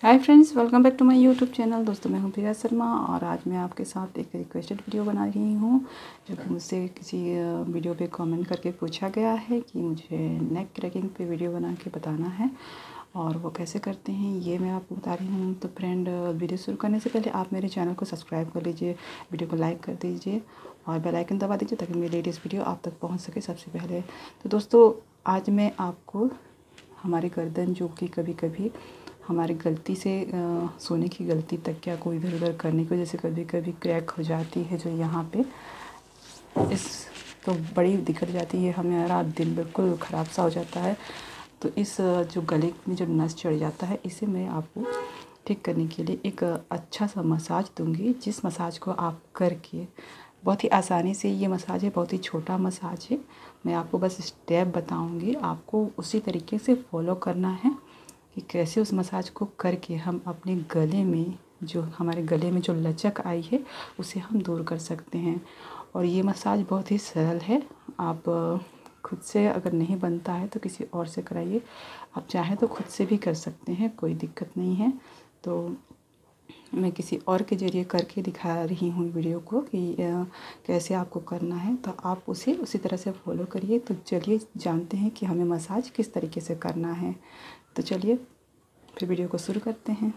Hi friends, welcome back to my YouTube channel. दोस्तों, मैं हूं प्रिया शर्मा और आज मैं आपके साथ एक रिक्वेस्टेड वीडियो बना रही हूं जो कि मुझसे किसी वीडियो पे कमेंट करके पूछा गया है कि मुझे नेक क्रैकिंग पे वीडियो बना के बताना है और वो कैसे करते हैं ये मैं आपको बता रही हूँ। तो फ्रेंड, वीडियो शुरू करने से पहले आप मेरे चैनल को सब्सक्राइब कर लीजिए, वीडियो को लाइक कर दीजिए और बेल आइकन दबा दीजिए ताकि मेरी लेटेस्ट वीडियो आप तक पहुँच सके सबसे पहले। तो दोस्तों, आज मैं आपको हमारी गर्दन जो कि कभी कभी हमारी गलती से सोने की गलती तक क्या कोई इधर उधर करने की वजह से कभी कभी क्रैक हो जाती है, जो यहाँ पे इस तो बड़ी दिक्कत जाती है, हमारा दिन बिल्कुल ख़राब सा हो जाता है। तो इस जो गले में जो नस चढ़ जाता है, इसे मैं आपको ठीक करने के लिए एक अच्छा सा मसाज दूंगी, जिस मसाज को आप करके बहुत ही आसानी से, ये मसाज है बहुत ही छोटा मसाज है, मैं आपको बस स्टेप बताऊंगी, आपको उसी तरीके से फॉलो करना है कि कैसे उस मसाज को करके हम अपने गले में, जो हमारे गले में जो लचक आई है उसे हम दूर कर सकते हैं। और ये मसाज बहुत ही सरल है, आप खुद से अगर नहीं बनता है तो किसी और से कराइए, आप चाहें तो खुद से भी कर सकते हैं, कोई दिक्कत नहीं है। तो मैं किसी और के ज़रिए करके दिखा रही हूँ वीडियो को कि कैसे आपको करना है, तो आप उसे उसी तरह से फॉलो करिए। तो चलिए जानते हैं कि हमें मसाज किस तरीके से करना है। तो चलिए फिर वीडियो को शुरू करते हैं।